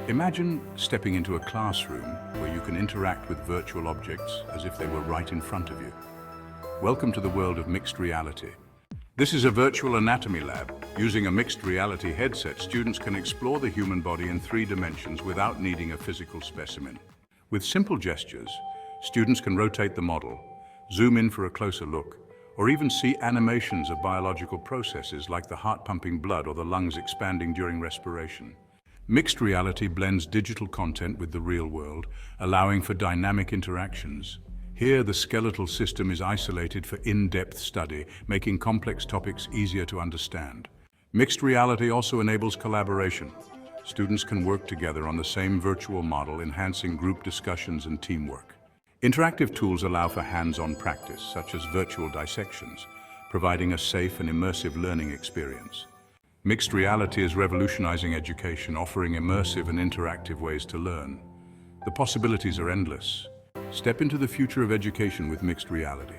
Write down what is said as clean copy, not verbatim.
Imagine stepping into a classroom where you can interact with virtual objects as if they were right in front of you. Welcome to the world of mixed reality. This is a virtual anatomy lab. Using a mixed reality headset, students can explore the human body in 3 dimensions without needing a physical specimen. With simple gestures, students can rotate the model, zoom in for a closer look, or even see animations of biological processes like the heart pumping blood or the lungs expanding during respiration. Mixed reality blends digital content with the real world, allowing for dynamic interactions. Here, the skeletal system is isolated for in-depth study, making complex topics easier to understand. Mixed reality also enables collaboration. Students can work together on the same virtual model, enhancing group discussions and teamwork. Interactive tools allow for hands-on practice, such as virtual dissections, providing a safe and immersive learning experience. Mixed reality is revolutionizing education, offering immersive and interactive ways to learn. The possibilities are endless. Step into the future of education with mixed reality.